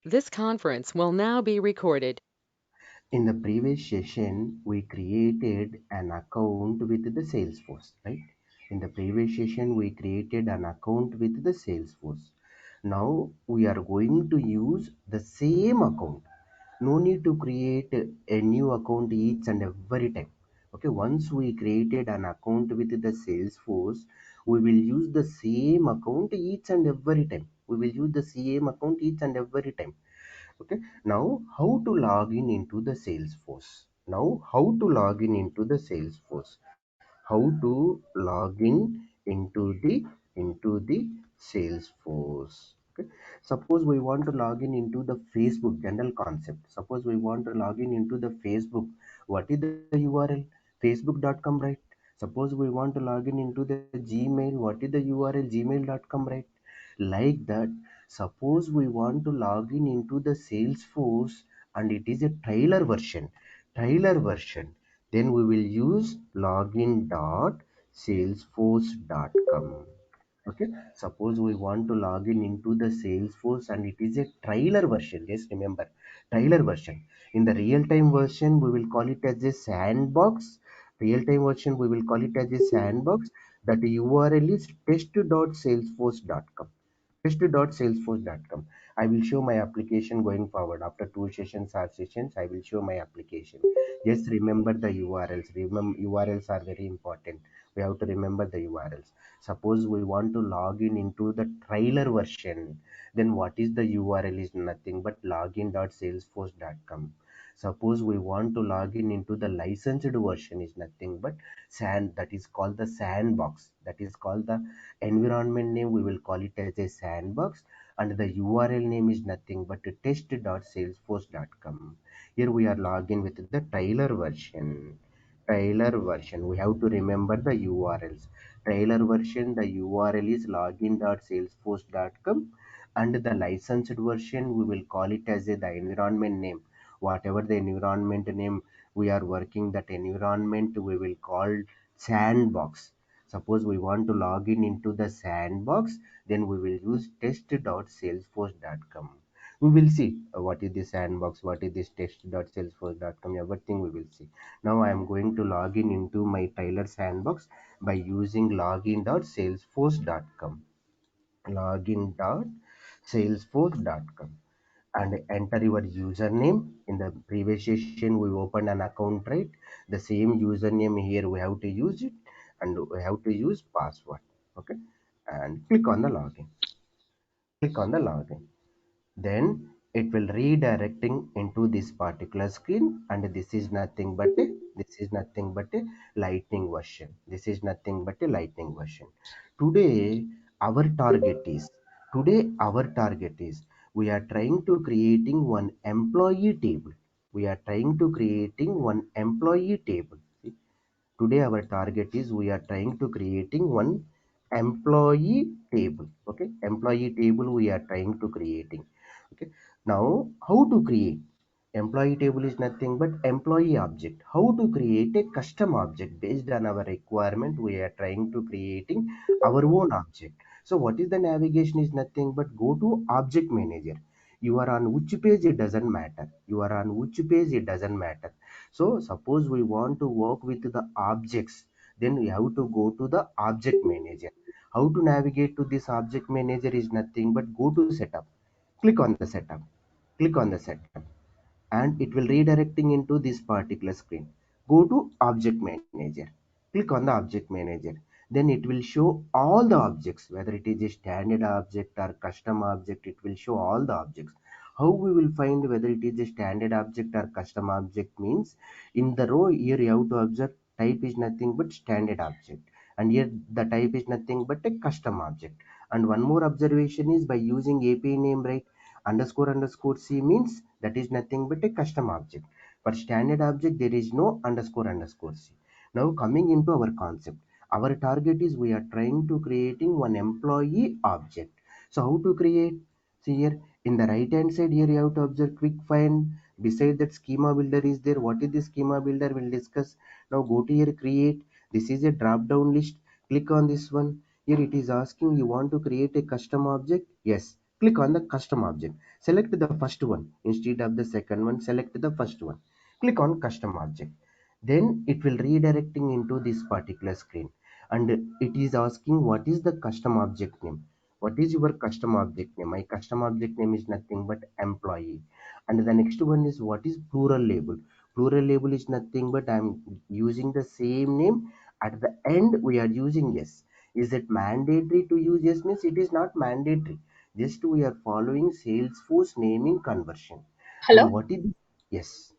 This conference will now be recorded. In the previous session, we created an account with the Salesforce, right? In the previous session, we created an account with the Salesforce. Now we are going to use the same account. No need to create a new account each and every time. Okay, once we created an account with the Salesforce, we will use the same account each and every time. We will use the same account each and every time. Okay, now how to log in into the Salesforce? Now how to log in into the Salesforce? How to log in into the Salesforce? Okay, suppose we want to log in into the Facebook, general concept. Suppose we want to log in into the Facebook. What is the URL? Facebook.com, right? Suppose we want to log in into the Gmail. What is the URL? Gmail.com, right? Like that, suppose we want to log in into the Salesforce and it is a trailer version, then we will use login.salesforce.com. Okay, suppose we want to log in into the Salesforce and it is a trailer version. Just remember, trailer version. In the real-time version, we will call it as a sandbox. Real-time version, we will call it as a sandbox. That URL is test.salesforce.com. Test.salesforce.com. I will show my application going forward. After two sessions or sessions, I will show my application. Just remember the URLs. Remember, URLs are very important. We have to remember the URLs. Suppose we want to log in into the trailer version, then what is the URL is nothing but login.salesforce.com. Suppose we want to log in into the licensed version is nothing but that is called the sandbox. That is called the environment name. We will call it as a sandbox, and the URL name is nothing but test.salesforce.com. Here we are logging with the trailer version. We have to remember the URLs. Trailer version, the URL is login.salesforce.com, and the licensed version we will call it as the environment name. Whatever the environment name we are working, that environment we will call sandbox. Suppose we want to log in into the sandbox, then we will use test.salesforce.com. We will see what is the sandbox, what is this test.salesforce.com, everything we will see. Now I am going to log in into my Tyler sandbox by using login.salesforce.com. Login.salesforce.com, and enter your username. In the previous session we opened an account, right? The same username here we have to use it, and we have to use password. Okay, and click on the login. Then it will redirecting into this particular screen, and this is nothing but a lightning version. This is nothing but a lightning version. today our target is today our target is, we are trying to creating one employee table. We are trying to creating one employee table. See, today our target is, we are trying to creating one employee table. Okay, employee table we are trying to creating. Okay, now how to create employee table is nothing but employee object. How to create a custom object based on our requirement? We are trying to creating our own object. So what is the navigation is nothing but go to object manager. You are on which page, it doesn't matter. You are on which page, it doesn't matter. So suppose we want to work with the objects, then we have to go to the object manager. How to navigate to this object manager is nothing but go to setup. Click on the setup. Click on the setup, and it will redirecting into this particular screen. Go to object manager. Click on the object manager. Then it will show all the objects, whether it is a standard object or custom object. It will show all the objects. How we will find whether it is a standard object or custom object means, in the row here you have to observe type is nothing but standard object, and here the type is nothing but a custom object. And one more observation is, by using API name, right? Underscore underscore C means that is nothing but a custom object. For standard object there is no underscore underscore C. Now coming into our concept, our target is, we are trying to creating one employee object. So how to create? See here, in the right hand side here you have to observe quick find. Beside that, schema builder is there. What is the schema builder, we'll discuss. Now go to here create. This is a drop down list. Click on this one. Here it is asking, you want to create a custom object? Yes, Click on the custom object. Select the first one instead of the second one. Select the first one. Click on custom object. Then it will redirecting into this particular screen, and it is asking what is the custom object name. What is your custom object name? My custom object name is nothing but employee. And the next one is what is plural label. Plural label is nothing but I'm using the same name. At the end we are using yes. Is it mandatory to use yes? Means it is not mandatory. Just we are following Salesforce naming conversion. And Hello. what is yes?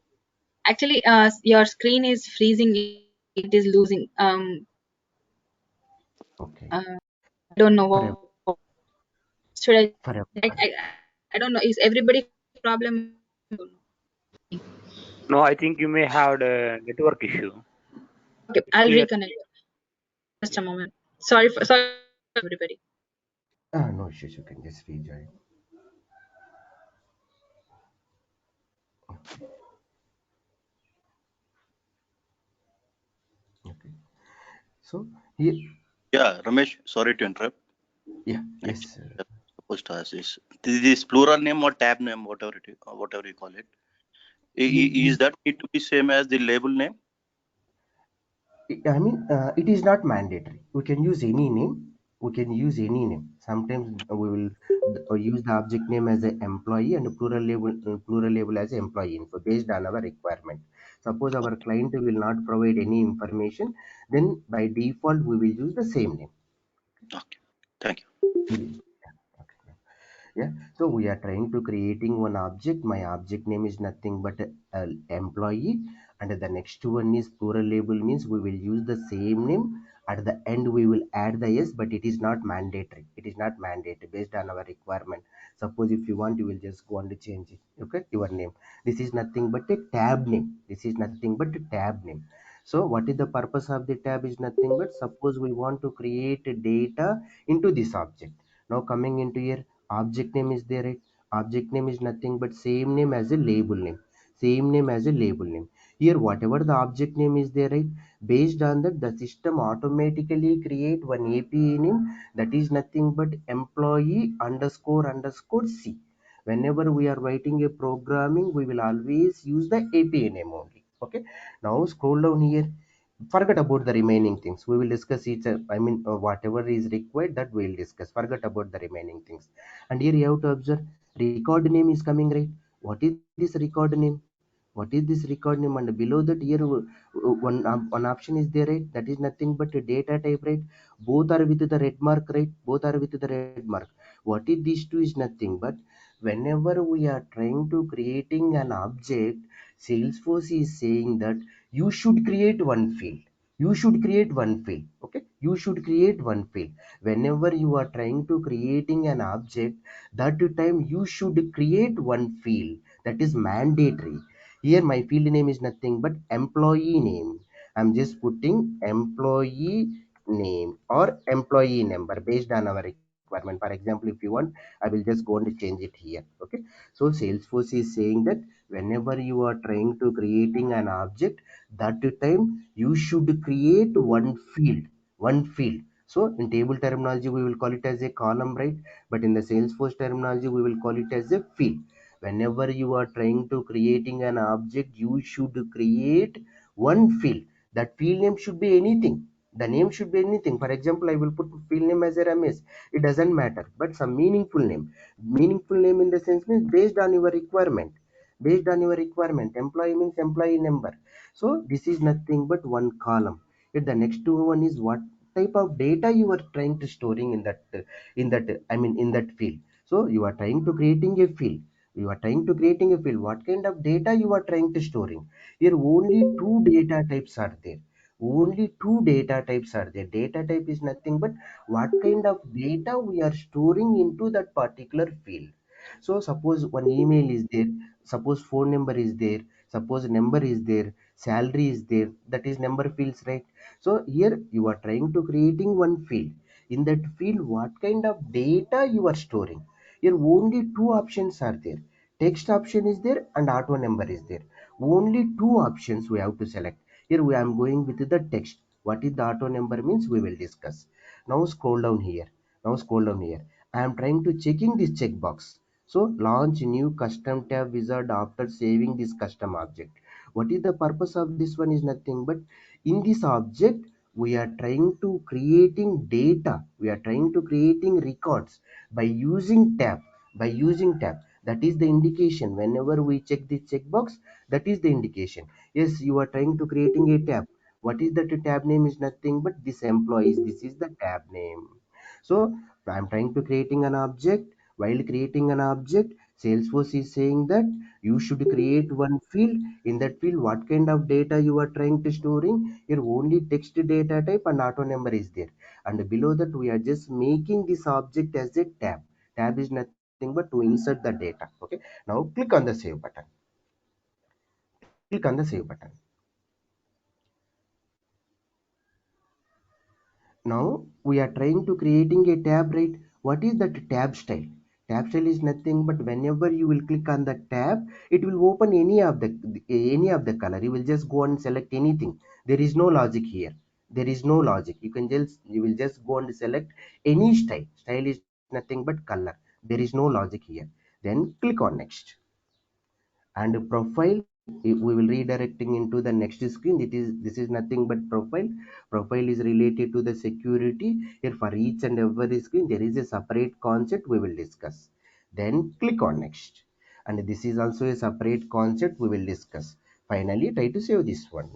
Actually, your screen is freezing. It is losing. Okay. I don't know For what should I. for I don't know. Is everybody problem? No, I think you may have the network issue. Okay, It's I'll clear. reconnect. Just a moment. Sorry, everybody. no issues. You can just rejoin. Okay. So here, Yeah, Ramesh, sorry to interrupt. yeah, Actually, yes. I'm supposed to ask this plural name or tab name, whatever you call it. Is that need to be same as the label name? I mean, it is not mandatory. We can use any name. We can use any name. Sometimes we will use the object name as an employee and plural label as employee info based on our requirement. Suppose our client will not provide any information, then by default we will use the same name. Okay, thank you. Okay. Yeah, so we are trying to creating one object. My object name is nothing but employee, and the next one is plural label means we will use the same name. At the end we will add the yes, but it is not mandatory. It is not mandatory based on our requirement. Suppose if you want, you will just go and change it. Okay, your name. This is nothing but a tab name. This is nothing but a tab name. So what is the purpose of the tab is nothing but suppose we want to create data into this object. Now coming into here, object name is there, right? Object name is nothing but same name as a label name. Same name as a label name. Here whatever the object name is there, right? Based on that the system automatically create one API name that is nothing but employee underscore underscore c. Whenever we are writing a programming we will always use the API name only. Okay, now scroll down here. Forget about the remaining things. We will discuss each whatever is required, that we will discuss. Forget about the remaining things. And here you have to observe record name is coming, right? What is this record name? What is this record name? And below that here one option is there, right? That is nothing but a data type, right? Both are with the red mark, right? Both are with the red mark. What is these two is nothing but whenever we are trying to creating an object, Salesforce is saying that you should create one field. You should create one field. Okay, you should create one field. Whenever you are trying to creating an object, that time you should create one field. That is mandatory. Here my field name is nothing but employee name. I'm just putting employee name or employee number based on our requirement. For example, if you want, I will just go and change it here. Okay, so Salesforce is saying that whenever you are trying to creating an object, that time you should create one field. So in table terminology we will call it as a column, right? But in the Salesforce terminology we will call it as a field. Whenever you are trying to creating an object, you should create one field. That field name should be anything. The name should be anything. For example, I will put field name as a Ramesh. It doesn't matter, but some meaningful name. Meaningful name in the sense means based on your requirement. Based on your requirement, employee means employee number. So this is nothing but one column. If the next one is what type of data you are trying to storing in that field. So you are trying to creating a field. You are trying to creating a field. What kind of data you are trying to storing? Here only two data types are there. Only two data types are there. Data type is nothing but what kind of data we are storing into that particular field. So suppose one email is there, suppose phone number is there, suppose number is there, salary is there, that is number fields, right? So here you are trying to creating one field. In that field what kind of data you are storing? Here only two options are there. Text option is there and auto number is there. Only two options we have to select. Here we am going with the text. What is the auto number means we will discuss. Now scroll down here. Now scroll down here. I am trying to checking this checkbox. So launch new custom tab wizard after saving this custom object. What is the purpose of this one is nothing but in this object we are trying to creating data. We are trying to creating records by using tab. By using tab. That is the indication. Whenever we check this checkbox, that is the indication. Yes, you are trying to creating a tab. What is that tab name is nothing but this employees. This is the tab name. So I'm trying to creating an object. While creating an object, Salesforce is saying that you should create one field. In that field, what kind of data you are trying to storing? Here only text data type and auto number is there. And below that, we are just making this object as a tab. Tab is nothing but to insert the data. Okay. Now click on the save button. Click on the save button. Now we are trying to creating a tab, right? What is that tab style? Tab style is nothing but whenever you will click on the tab, it will open any of the color. You will just go and select anything. There is no logic here. There is no logic. You will just go and select any style. Style is nothing but color. There is no logic here. Then click on next. And profile, we will redirecting into the next screen. This is nothing but profile is related to the security. Here for each and every screen there is a separate concept we will discuss. Then click on next, and this is also a separate concept we will discuss. Finally try to save this one.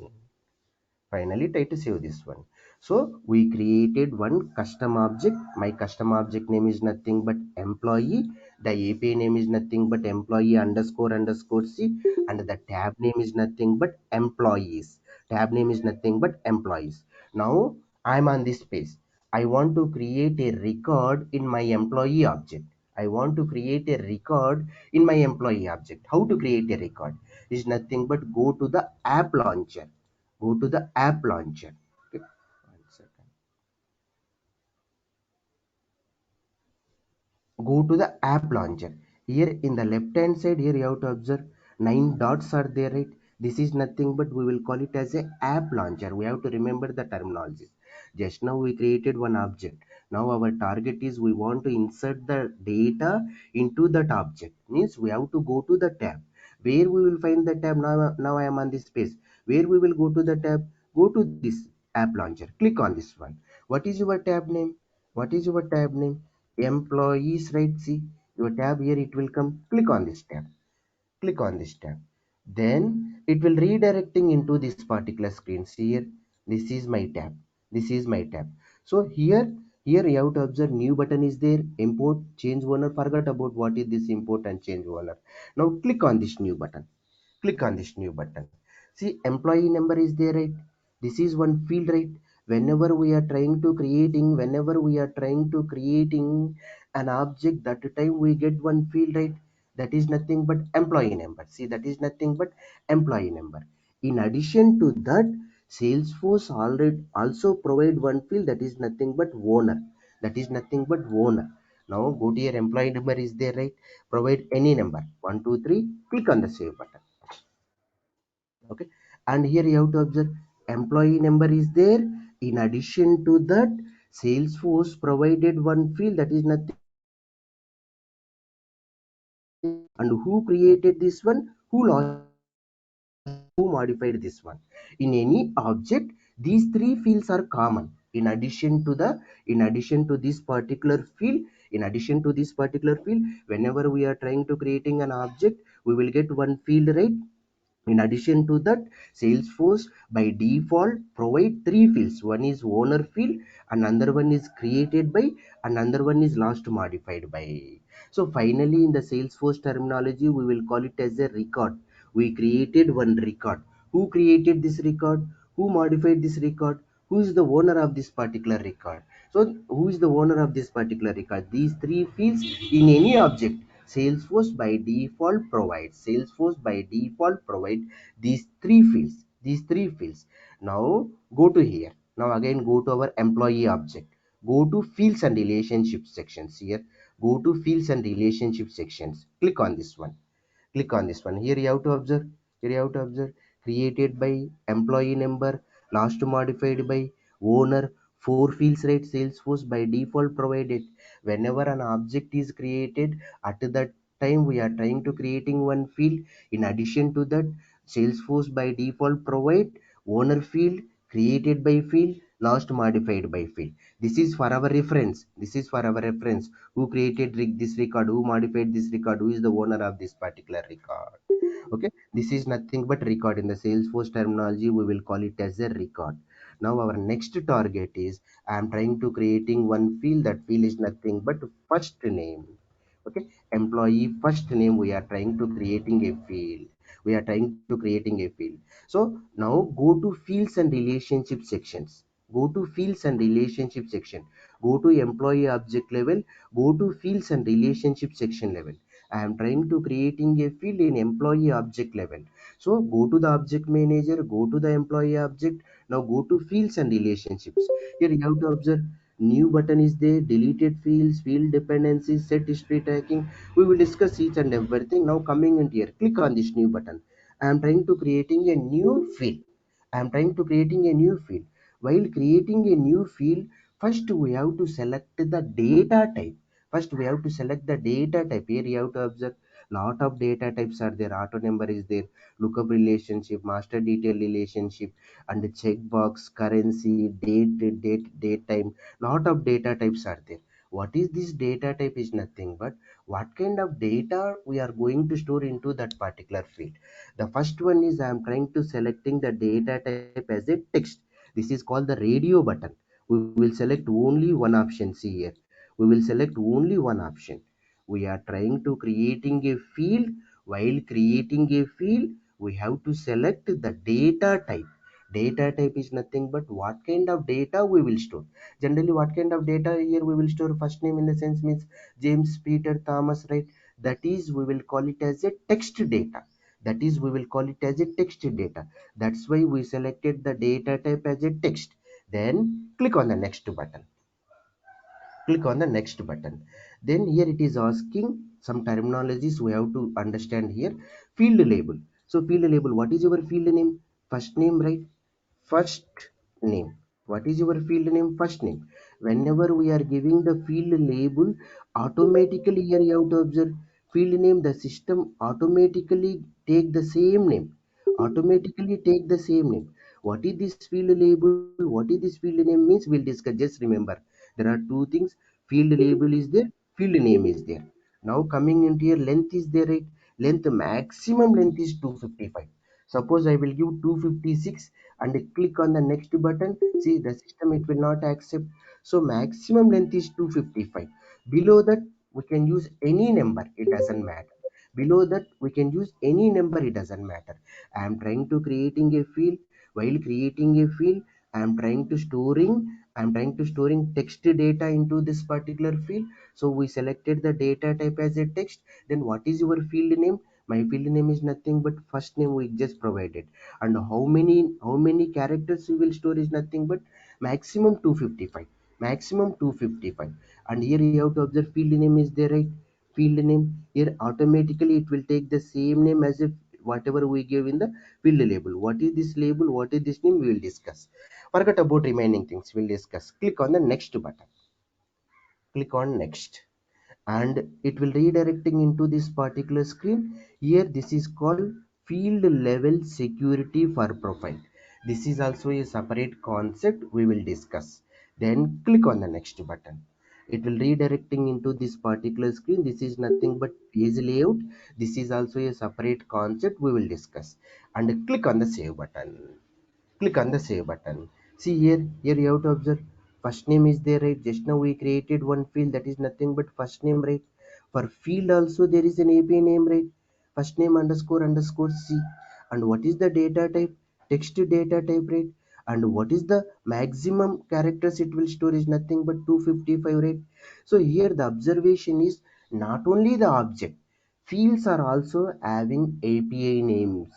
Finally try to save this one. So we created one custom object. My custom object name is nothing but employee. The API name is nothing but employee underscore underscore c, and the tab name is nothing but employees. Tab name is nothing but employees. Now I'm on this page. I want to create a record in my employee object. I want to create a record in my employee object. How to create a record is nothing but go to the app launcher. Go to the app launcher. Okay. One second. Go to the app launcher. Here in the left hand side, here you have to observe 9 dots are there, right? This is nothing but we will call it as a app launcher. We have to remember the terminologies. Just now we created one object. Now our target is we want to insert the data into that object. Means we have to go to the tab. Where we will find the tab? Now I am on this page. Where we will go to the tab? Go to this app launcher. Click on this one. What is your tab name? What is your tab name? Employees, right? See your tab here, it will come. Click on this tab. Click on this tab. Then it will redirecting into this particular screen. See here, this is my tab. This is my tab. So here you have to observe new button is there. Import change owner. Forgot about what is this import and change owner. Now click on this new button. Click on this new button. See employee number is there, right? This is one field, right? Whenever we are trying to creating an object, that time we get one field, right? That is nothing but employee number. See, that is nothing but employee number. In addition to that, Salesforce already also provide one field that is nothing but owner. That is nothing but owner. Now go to your employee number is there, right? Provide any number 1 2 3. Click on the save button. Okay, and here you have to observe employee number is there. In addition to that, Salesforce provided one field that is nothing, and who created this one, who modified this one. In any object, these three fields are common. In addition to this particular field, whenever we are trying to creating an object, we will get one field, right? In addition to that, Salesforce by default provide three fields. One is owner field, another one is created by, another one is last modified by. So finally, in the Salesforce terminology, we will call it as a record. We created one record. Who created this record? Who modified this record? Who is the owner of this particular record? So who is the owner of this particular record? These three fields in any object. Salesforce by default provide these three fields. Now go to here. Now again go to our employee object. Go to fields and relationship sections here. Go to fields and relationship sections. Click on this one. Click on this one. Here you have to observe. Created by, employee number, last modified by, owner, Four fields, right? Salesforce by default provided. Whenever an object is created, at that time we are trying to creating one field. In addition to that, Salesforce by default provide owner field, created by field, last modified by field. This is for our reference. This is for our reference. Who created this record? Who modified this record? Who is the owner of this particular record? Okay, this is nothing but record. In the Salesforce terminology, we will call it as a record. Now our next target is, I am trying to creating one field. That field is nothing but first name. Okay, employee first name, we are trying to creating a field. We are trying to creating a field. So now go to fields and relationship sections. Go to fields and relationship section. Go to employee object level. Go to fields and relationship section level. I am trying to creating a field in employee object level. So go to the object manager, go to the employee object. Now go to fields and relationships. Here you have to observe new button is there, deleted fields, field dependencies, set history tracking. We will discuss each and everything. Now coming in here, click on this new button. I am trying to creating a new field. I am trying to creating a new field. While creating a new field, first we have to select the data type. First we have to select the data type. Here you have to observe lot of data types are there. Auto number is there, lookup relationship, master detail relationship, and the checkbox, currency, date time. Lot of data types are there. What is this data type is nothing but what kind of data we are going to store into that particular field. The first one is I am trying to selecting the data type as a text. This is called the radio button. We will select only one option. See here, we will select only one option. We are trying to creating a field. While creating a field, we have to select the data type. Data type is nothing but what kind of data we will store. Generally, what kind of data here we will store? First name in the sense means James, Peter, Thomas, right? That is, we will call it as a text data. That is, we will call it as a text data. That's why we selected the data type as a text. Then click on the next button. Click on the next button. Then here it is asking some terminologies we have to understand here. Field label. So field label, what is your field name? First name, right? First name. What is your field name? First name. Whenever we are giving the field label, automatically here you have to observe field name, the system automatically take the same name. Automatically take the same name. What is this field label? What is this field name means? We'll discuss. Just remember, there are two things. Field label is there, field name is there. Now coming into here, length is there, right? Length, maximum length is 255. Suppose I will give 256 and click on the next button. See, the system it will not accept. So maximum length is 255. Below that we can use any number, it doesn't matter. Below that we can use any number, it doesn't matter. I am trying to creating a field. While creating a field, i am trying to storing I'm trying to storing text data into this particular field. So we selected the data type as a text. Then what is your field name? My field name is nothing but first name we just provided. And how many characters we will store is nothing but maximum 255. Maximum 255. And here you have to observe field name is there, right? Field name here automatically it will take the same name as if whatever we give in the field label. What is this label? What is this name? We will discuss. Forget about remaining things. We'll discuss. Click on the next button. Click on next. And it will redirecting into this particular screen. Here this is called field level security for profile. This is also a separate concept we will discuss. Then click on the next button. It will redirecting into this particular screen. This is nothing but page layout. This is also a separate concept we will discuss. And click on the save button. Click on the save button. See here you have to observe first name is there, right? Just now we created one field that is nothing but first name, right? For field also there is an API name, right? First name underscore underscore C. And what is the data type? Text data type, right? And what is the maximum characters it will store is nothing but 255, right? So here the observation is not only the object, fields are also having API names.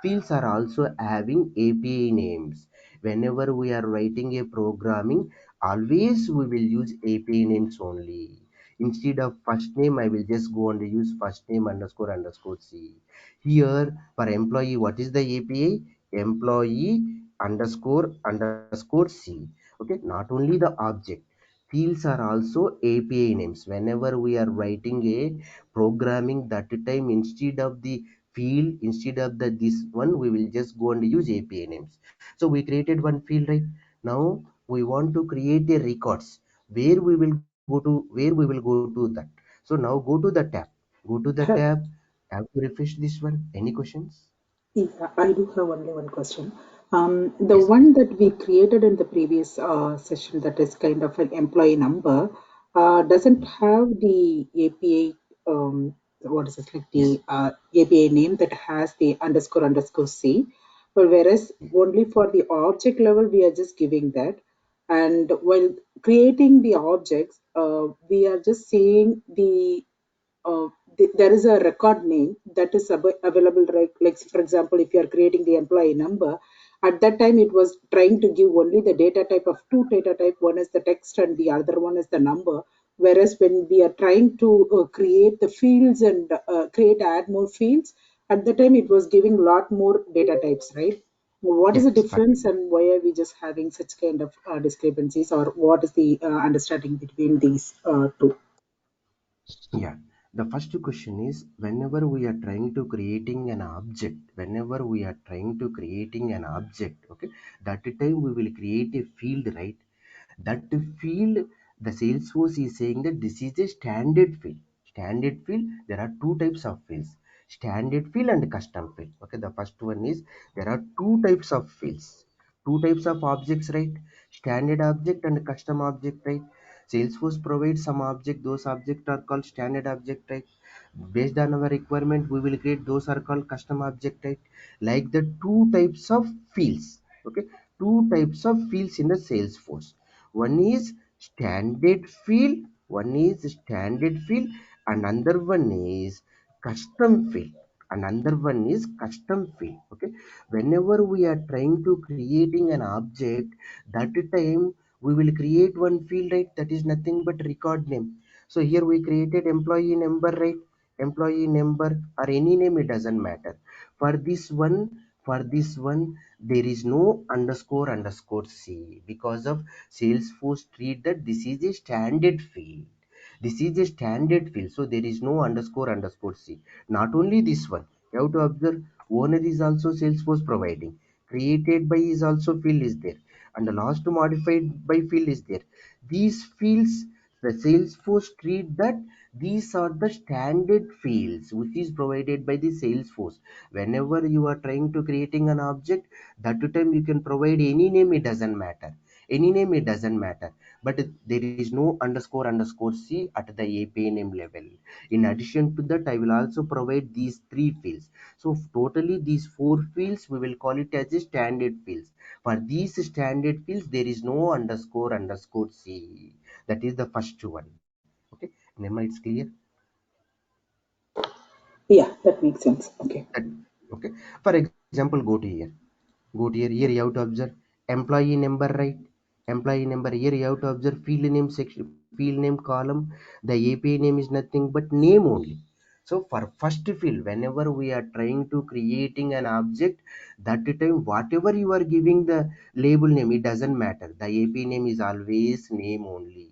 Fields are also having API names. Whenever we are writing a programming, always we will use API names only. Instead of first name, I will just go and use first name underscore underscore C. Here for employee, what is the API? Employee underscore underscore C. Okay, not only the object, fields are also API names. Whenever we are writing a programming, that time instead of the field, instead of the this one, we will just go and use API names. So we created one field, right? Now we want to create a records where we will go to, that. So now go to the tab, go to the tab, have to refresh this one. Any questions? Yeah, I do have only one question. The Yes, one that we created in the previous session, that is kind of an employee number, doesn't have the API. What is it, like yes, the API name that has the underscore underscore C? But whereas only for the object level, we are just giving that. And while creating the objects, we are just saying the uh, there is a record name that is available, right? Like for example, if you are creating the employee number, at that time it was trying to give only the data type of two data type. One is the text and the other one is the number. Whereas when we are trying to create the fields and add more fields, at the time it was giving a lot more data types, right? What is the yes, difference and why are we just having such kind of discrepancies, or what is the understanding between these two? Yeah, the first question is, whenever we are trying to creating an object, whenever we are trying to creating an object, okay, that time we will create a field, right? That field, the Salesforce is saying that this is a standard field. Standard field, there are two types of fields, standard field and custom field. Okay, the first one is, there are two types of fields, two types of objects, right? Standard object and custom object, right? Salesforce provides some object, those objects are called standard object, right? Based on our requirement, we will create, those are called custom object, right? Like the two types of fields. Okay, two types of fields in the Salesforce. One is standard field, one is standard field, and another one is custom field. Another one is custom field. Okay, whenever we are trying to creating an object, that time we will create one field, right? That is nothing but record name. So here we created employee number, right? Employee number or any name, it doesn't matter. For this one, for this one, there is no underscore underscore C, because of Salesforce treat that this is a standard field. This is a standard field, so there is no underscore underscore C. Not only this one, you have to observe, owner is also Salesforce providing. Created by is also field is there, and the last modified by field is there. These fields, the Salesforce treat that these are the standard fields which is provided by the Salesforce. Whenever you are trying to creating an object, that time you can provide any name, it doesn't matter. Any name, it doesn't matter. But there is no underscore underscore C at the API name level. In addition to that, I will also provide these three fields. So totally these four fields, we will call it as a standard fields. For these standard fields, there is no underscore underscore C. That is the first one. Okay, Nirma, it's clear? Yeah, that makes sense. Okay. That, okay. For example, go to here. Go to here. Here you have to observe employee number, right? Employee number. Here you have to observe field name section, field name column. The API name is nothing but name only. So for first field, whenever we are trying to creating an object, that time whatever you are giving the label name, it doesn't matter. The API name is always name only.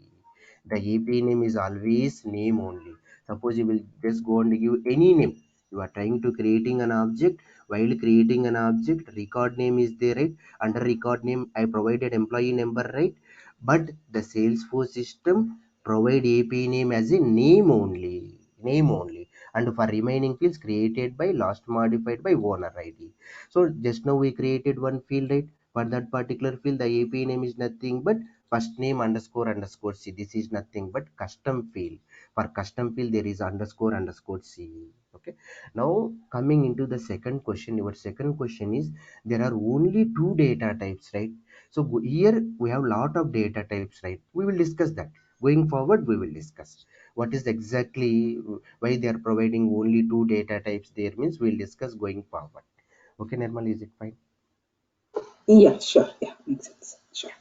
The API name is always name only. Suppose you will just go and give any name. You are trying to creating an object. While creating an object, record name is there, right? Under record name, I provided employee number, right? But the Salesforce system provide API name as a name only. Name only. And for remaining fields created by, last modified by owner ID. So just now we created one field, right? For that particular field, the API name is nothing but first name underscore underscore C. This is nothing but custom field. For custom field, there is underscore underscore C. Okay. Now coming into the second question, your second question is, there are only two data types, right? So here we have lot of data types, right? We will discuss that. Going forward, we will discuss what is exactly why they are providing only two data types there, means we'll discuss going forward. Okay, Nirmal, is it fine? Yeah, sure. Yeah, makes sense. Sure.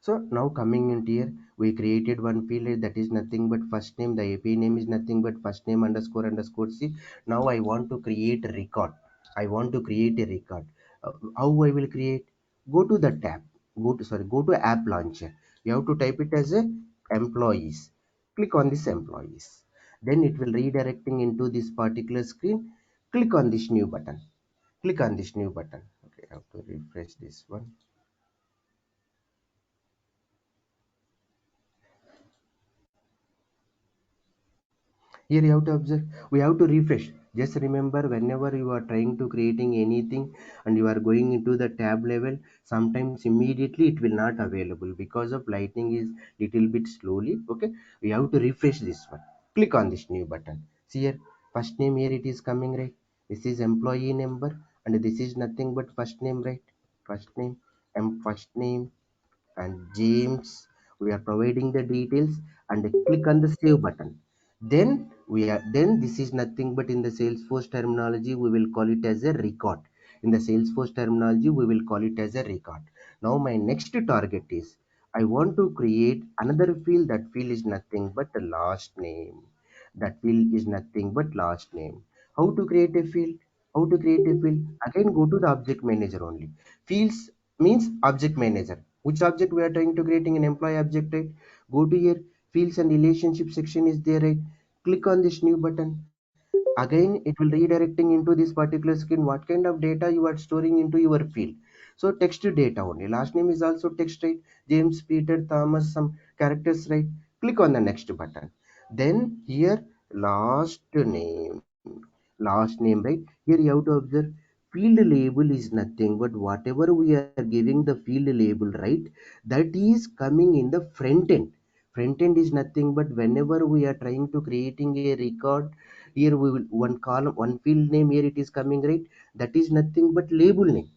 So now coming into here, we created one field that is nothing but first name. The API name is nothing but first name underscore underscore C. Now I want to create a record. I want to create a record. How I will create? Go to the tab. go to app launcher. You have to type it as a employees. Click on this employees, then it will redirecting into this particular screen. Click on this new button. Click on this new button. Okay, I have to refresh this one. Here you have to observe, we have to refresh. Just remember, whenever you are trying to creating anything and you are going into the tab level, sometimes immediately it will not available because of lightning is little bit slowly. Okay, we have to refresh this one. Click on this new button. See here, first name, here it is coming, right? This is employee number and this is nothing but first name, right? First name, first name and James. We are providing the details and click on the save button. Then this is nothing but, in the Salesforce terminology we will call it as a record. In the Salesforce terminology we will call it as a record. Now my next target is, I want to create another field. That field is nothing but the last name. That field is nothing but last name. How to create a field? How to create a field? Again, go to the object manager only. Fields means object manager. Which object we are trying to creating? An employee object, right? Go to here, fields and relationship section is there, right? Click on this new button. Again it will redirecting into this particular screen. What kind of data you are storing into your field? So text data only. Last name is also text, right? James, Peter, Thomas, some characters, right? Click on the next button. Then here, last name, right? Here you have to observe, field label is nothing but whatever we are giving the field label, right? That is coming in the front end. Front end is nothing but whenever we are trying to creating a record, here we will one column, one field name, here it is coming, right? That is nothing but label name.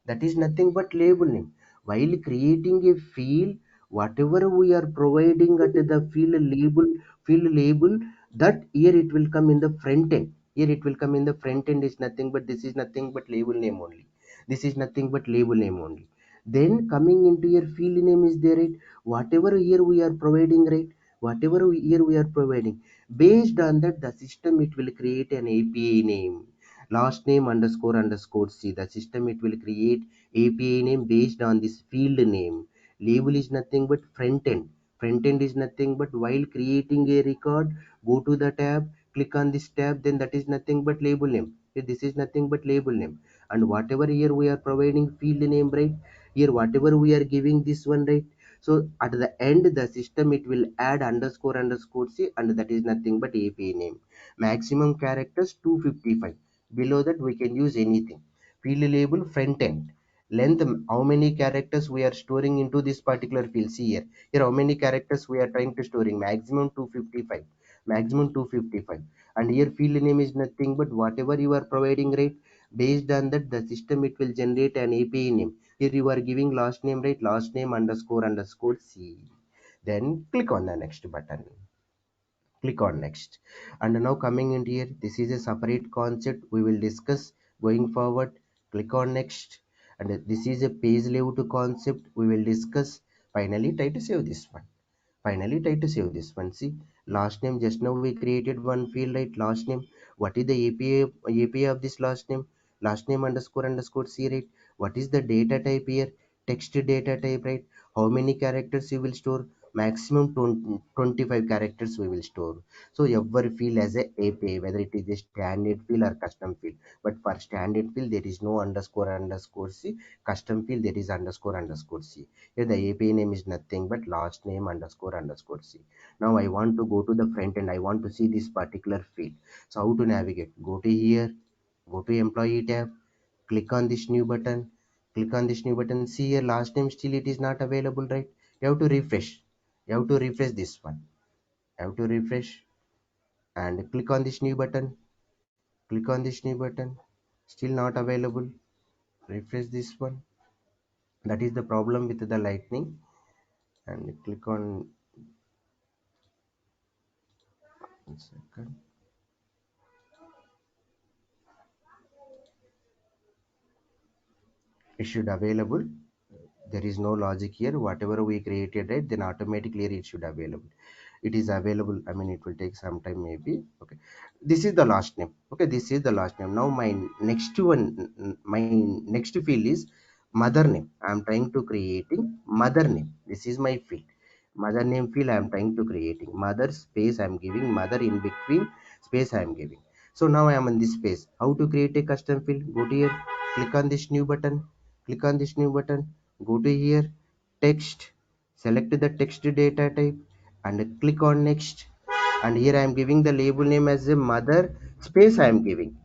That is nothing but label name. While creating a field, whatever we are providing at the field label, that here it will come in the front end. Here it will come in the front end is nothing but, this is nothing but label name only. This is nothing but label name only. Then coming into your field name is there, right? Whatever here we are providing, right? Whatever here we are providing, based on that the system it will create an API name. Last name underscore underscore c, the system it will create API name based on this field name. Label is nothing but front end. Front end is nothing but, while creating a record, go to the tab, click on this tab, then that is nothing but label name. Here this is nothing but label name. And whatever here we are providing field name, right? Here whatever we are giving this one, right? So at the end the system it will add underscore underscore c, and that is nothing but API name. Maximum characters 255. Below that we can use anything. Field label front end. Length, how many characters we are storing into this particular field. See here. Here how many characters we are trying to storing. Maximum 255. Maximum 255. And here field name is nothing but whatever you are providing, right? Based on that the system it will generate an API name. Here you are giving last name, right? Last name underscore underscore c. Then click on the next button. Click on next. And now coming in here, this is a separate concept we will discuss going forward. Click on next. And this is a page layout concept we will discuss. Finally try to save this one. Finally try to save this one. See, last name, just now we created one field, right? Last name. What is the API of this last name? Last name underscore underscore c, right? What is the data type here? Text data type, right? How many characters you will store? Maximum 25 characters we will store. So every field as a API, whether it is a standard field or custom field. But for standard field there is no underscore underscore c. Custom field there is underscore underscore c. Here the API name is nothing but last name underscore underscore c. Now I want to go to the front end. I want to see this particular field. So how to navigate? Go to here, go to employee tab, click on this new button, click on this new button. See here, last name still it is not available, right? You have to refresh. You have to refresh this one. You have to refresh and click on this new button. Click on this new button. Still not available. Refresh this one. That is the problem with the lightning. And click on, 1 second. It should available. There is no logic here. Whatever we created, right, then automatically it should available. It is available. I mean, it will take some time maybe. Okay, this is the last name. Okay, this is the last name. Now my next one, my next field is mother name. I am trying to creating mother name. This is my field. Mother name field I am trying to creating. Mother space I am giving, mother in between space I am giving. So now I am in this space. How to create a custom field? Go to here, click on this new button, click on this new button, go to here, text, select the text data type and click on next. And here I am giving the label name as a mother space I am giving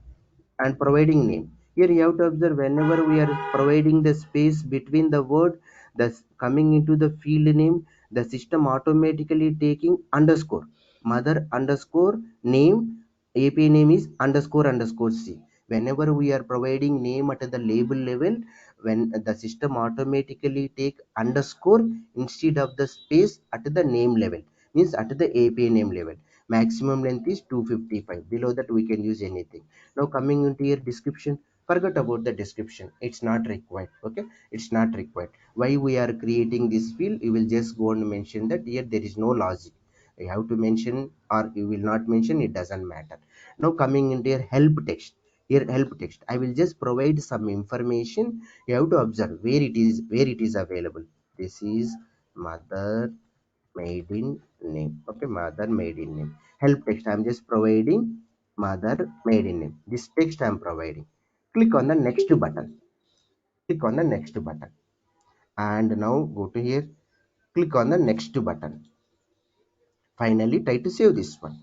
and providing name. Here you have to observe whenever we are providing the space between the word that's coming into the field name, the system automatically taking underscore. Mother underscore name, API name is underscore underscore C. Whenever we are providing name at the label level, when the system automatically take underscore instead of the space at the name level, means at the API name level. Maximum length is 255. Below that we can use anything. Now coming into your description, forget about the description, it's not required. Okay, it's not required. Why we are creating this field? You will just go and mention that here there is no logic. You have to mention or you will not mention, it doesn't matter. Now coming into your help text, here help text I will just provide some information. You have to observe where it is available. This is mother maiden name. Okay, mother maiden name. Help text I'm just providing mother maiden name. This text I'm providing. Click on the next button, click on the next button, and now go to here, click on the next button. Finally try to save this one.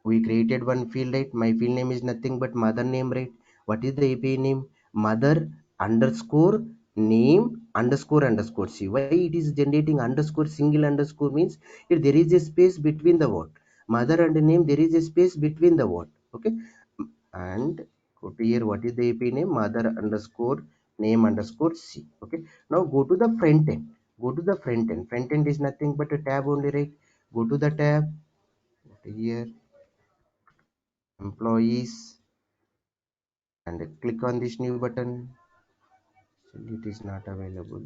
We created one field, right? My field name is nothing but mother name, right? What is the API name? Mother underscore name underscore underscore C. Why it is generating underscore? Single underscore means if there is a space between the word mother and name, there is a space between the word. Okay, and go to here, what is the API name? Mother underscore name underscore C. Okay, now go to the front end, go to the front end. Front end is nothing but a tab only, right? Go to the tab, go to here, employees, and click on this new button. Still it is not available.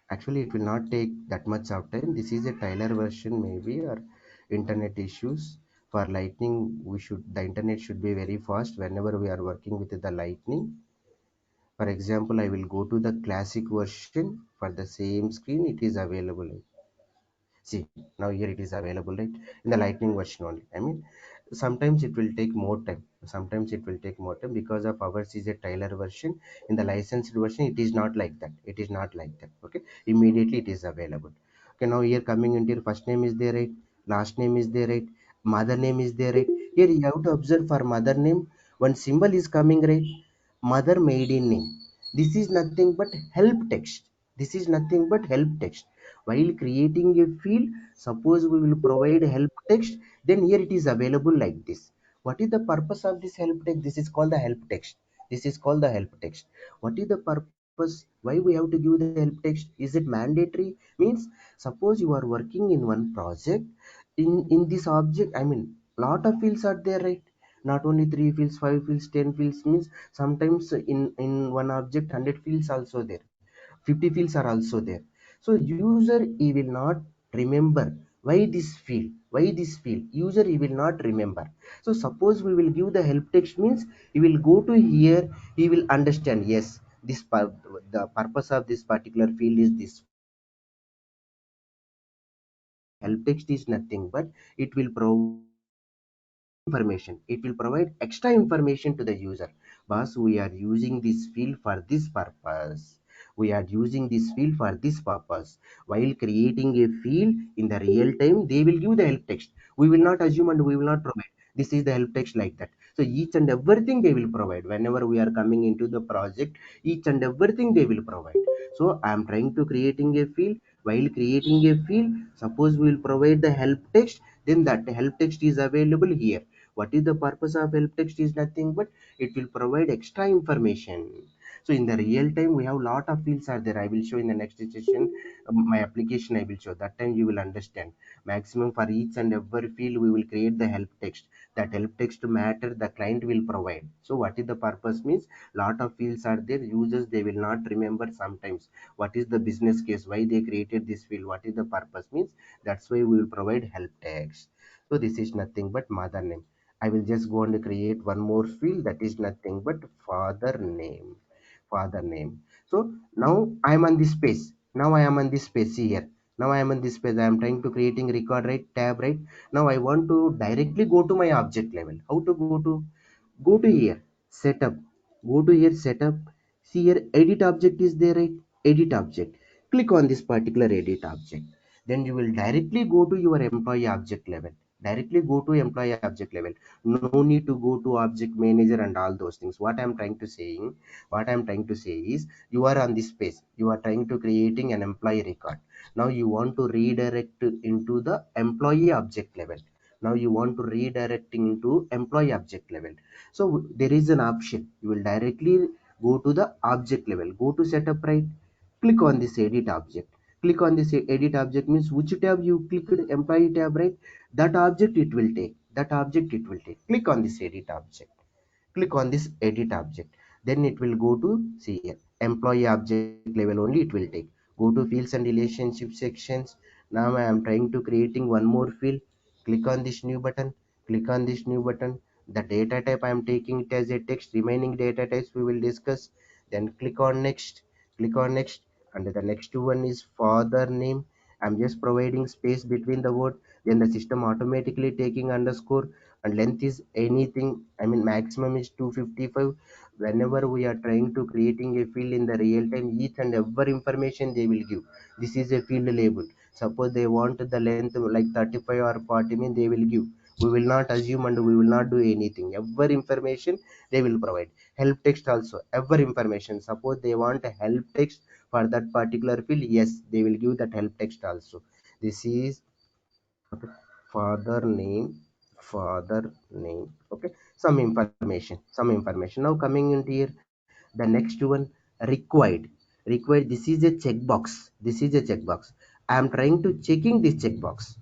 Actually it will not take that much of time. This is a Tyler version maybe, or internet issues. For lightning we should, the internet should be very fast whenever we are working with the lightning. For example, I will go to the classic version. For the same screen it is available. See, now here it is available, right? In the lightning version only. I mean, sometimes it will take more time, sometimes it will take more time because of ours is a Tyler version. In the licensed version it is not like that, it is not like that. Okay, immediately it is available. Okay, now here coming into your first name is there, right? Last name is there, right? Mother name is there, right? Here you have to observe for mother name one symbol is coming, right? Mother maiden name. This is nothing but help text. This is nothing but help text. While creating a field, suppose we will provide help text, then here it is available like this. What is the purpose of this help text? This is called the help text. This is called the help text. What is the purpose? Why we have to give the help text? Is it mandatory? Means suppose you are working in one project, in this object, I mean, lot of fields are there, right? Not only 3 fields, 5 fields, 10 fields, means sometimes in one object 100 fields also there, 50 fields are also there. So user he will not remember why this field, why this field, user he will not remember. So suppose we will give the help text, means he will go to here, he will understand, yes, this the purpose of this particular field is this. Help text is nothing but it will provide information, it will provide extra information to the user. Boss, we are using this field for this purpose, we are using this field for this purpose. While creating a field in the real time, they will give the help text. We will not assume and we will not provide this is the help text like that. So each and everything they will provide whenever we are coming into the project, each and everything they will provide. So I am trying to creating a field. While creating a field, suppose we will provide the help text, then that help text is available here. What is the purpose of help text? Is nothing but it will provide extra information. So in the real time we have lot of fields are there. I will show in the next session. My application I will show, that time you will understand. Maximum for each and every field we will create the help text. That help text matter the client will provide. So what is the purpose? Means lot of fields are there, users they will not remember sometimes what is the business case, why they created this field, what is the purpose, means that's why we will provide help text. So this is nothing but mother name. I will just go and create one more field, that is nothing but father name. Father name. So now I am on this space. Now I am on this space here. Now I am on this space. I am trying to creating record, right? Tab, right? Now I want to directly go to my object level. How to go to? Go to here, setup. Go to here, setup. See here, edit object is there, right? Edit object. Click on this particular edit object. Then you will directly go to your employee object level. Directly go to employee object level. No need to go to object manager and all those things. What I'm trying to say is, you are on this page. You are trying to creating an employee record. Now you want to redirect into the employee object level. Now you want to redirecting into employee object level. So there is an option. You will directly go to the object level. Go to setup, right? Click on this edit object. Click on this edit object means which tab you clicked, employee tab, right? That object it will take. That object it will take. Click on this edit object. Click on this edit object. Then it will go to, see here, employee object level only it will take. Go to fields and relationship sections. Now I am trying to creating one more field. Click on this new button. Click on this new button. The data type I am taking it as a text. Remaining data types we will discuss. Then click on next. Click on next. And the next one is father name. I'm just providing space between the word. Then the system automatically taking underscore, and length is anything, I mean maximum is 255. Whenever we are trying to creating a field in the real time, each and every information they will give. This is a field label. Suppose they want the length like 35 or 40, mean they will give. We will not assume and we will not do anything. Every information they will provide. Help text also, every information. Suppose they want a help text for that particular field, yes, they will give that help text also. This is father name. Father name, okay. Some information. Now coming into here, the next one, required. This is a checkbox. This is a checkbox. I am trying to checking this checkbox.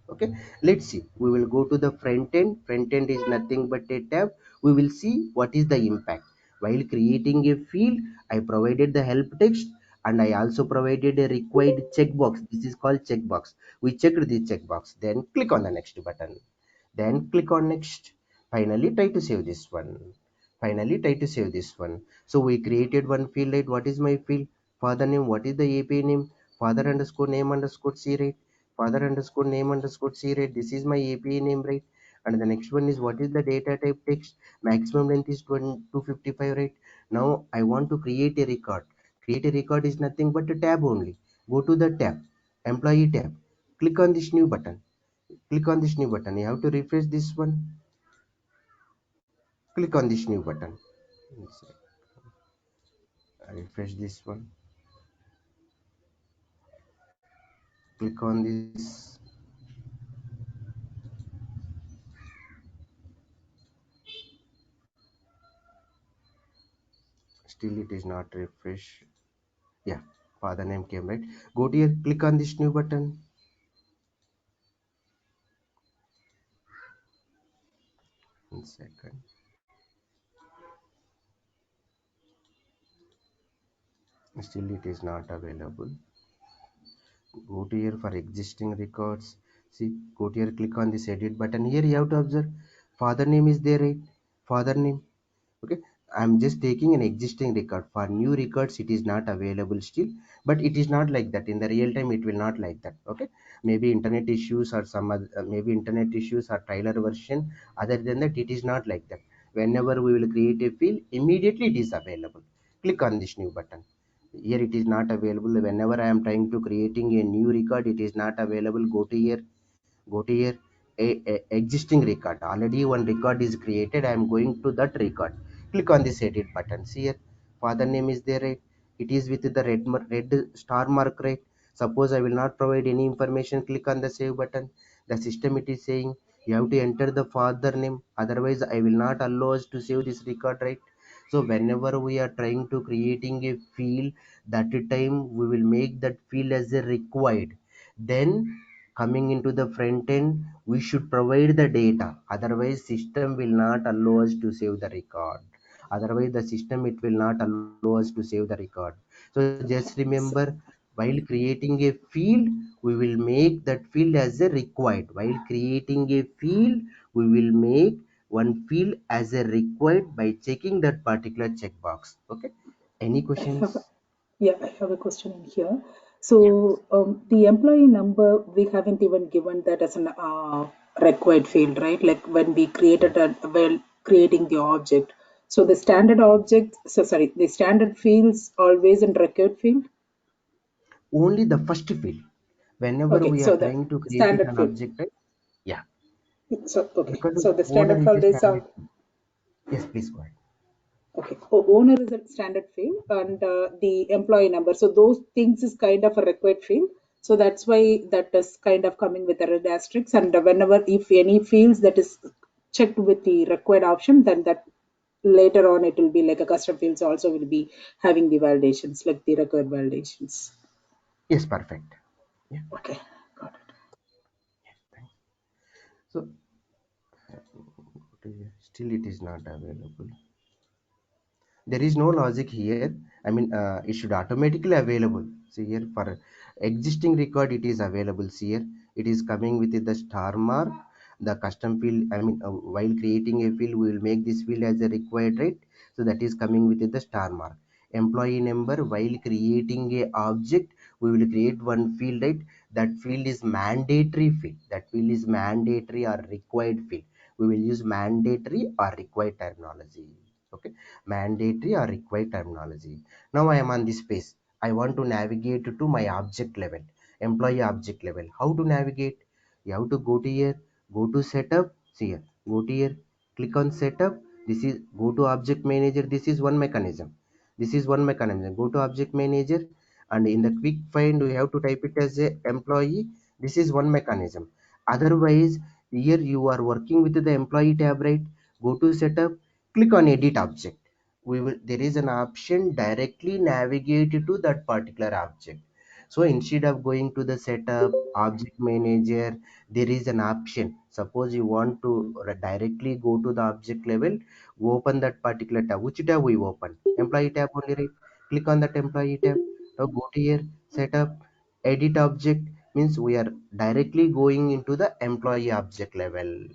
Okay, let's see. We will go to the front end is nothing but a tab. We will see what is the impact. While creating a field, I provided the help text, and I also provided a required checkbox. This is called checkbox. We checked the checkbox. Then click on the next button. Then click on next. Finally try to save this one. So we created one field, right? What is my field? Father name. What is the API name? Father underscore name underscore c, right? Father underscore name underscore c, right? This is my API name, right? And the next one is, what is the data type text? Maximum length is 255, right? Now I want to create a record. Create a record is nothing but a tab only. Go to the tab, employee tab. Click on this new button. You have to refresh this one. Click on this new button. Refresh this one. Click on this. Still it is not refresh. Yeah, father name came, right? Go to here, click on this new button. One second. Still it is not available. Go to here for existing records. See, go to here, click on this edit button. Here you have to observe father name is there, right? Father name. Okay, I'm just taking an existing record. For new records it is not available still, but it is not like that in the real time. It will not like that. Okay, maybe internet issues or some other, maybe internet issues or trailer version. Other than that, it is not like that. Whenever we will create a field, immediately it is available. Click on this new button. Here it is not available. Whenever I am trying to creating a new record, it is not available. Go to here, a existing record. Already one record is created. I am going to that record. Click on this edit button. See here, father name is there, right? It is with the red star mark, right? Suppose I will not provide any information. Click on the save button. The system it is saying you have to enter the father name, otherwise I will not allow us to save this record, right? So whenever we are trying to creating a field, that time we will make that field as a required. Then coming into the front end, we should provide the data, otherwise system will not allow us to save the record. Otherwise the system it will not allow us to save the record. So just So, remember, While creating a field, we will make that field as a required. While creating a field, we will make one field as a required by checking that particular checkbox. Okay. Any I have, questions? I have a question in here. So the employee number, we haven't even given that as an required field, right? Like when we created creating the object. So the standard object, so sorry, the standard fields always in record field. Only the first field. Whenever Okay, we are so the trying to create standard an field. object, right? Yeah, So okay, because so the owner standard is field a is standard. Yes, please go ahead. okay. Owner is a standard field and the employee number. So those things is kind of a required field. So that's why that is kind of coming with a red asterisk. And whenever if any fields that is checked with the required option, then that later on it will be like a custom fields also will be having the validations like the required validations. Yes, perfect. Yeah, Okay, got it. thanks. So still it is not available. There is no logic here. I mean, it should automatically available. See here for existing record, it is available. See here, it is coming with the star mark. The custom field. I mean, while creating a field, we will make this field as a required, right? So that is coming with the star mark. Employee number. While creating a object, we will create one field, right? That field is mandatory field. That field is mandatory or required field. We will use mandatory or required terminology. Okay, mandatory or required terminology. Now I am on this page. I want to navigate to my object level, employee object level. How to navigate? You have to go to here, go to setup. See here, go to here, click on setup. This is go to object manager. This is one mechanism. This is one mechanism. Go to object manager, and in the quick find we have to type it as a employee. This is one mechanism. Otherwise, here you are working with the employee tab, right? Go to setup, click on edit object. We will there is an option directly navigate to that particular object. So instead of going to the setup object manager, there is an option. Suppose you want to directly go to the object level, open that particular tab. Which tab we open? Employee tab only, right? Click on that employee tab. Now go to here, setup, edit object. Means we are directly going into the employee object level,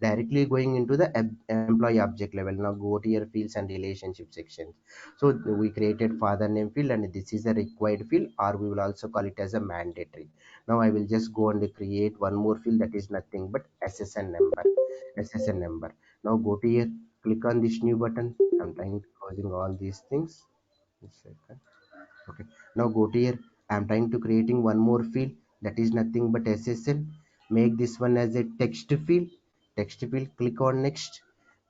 directly going into the employee object level. Now go to your fields and relationship section. So we created father name field, and this is a required field, or we will also call it as a mandatory. Now I will just go and create one more field, that is nothing but ssn number. ssn number. Now go to here, click on this new button. I'm trying to closing all these things. One second. Okay, now go to here. I'm trying to creating one more field, that is nothing but ssn. Make this one as a text field. Text field, click on next,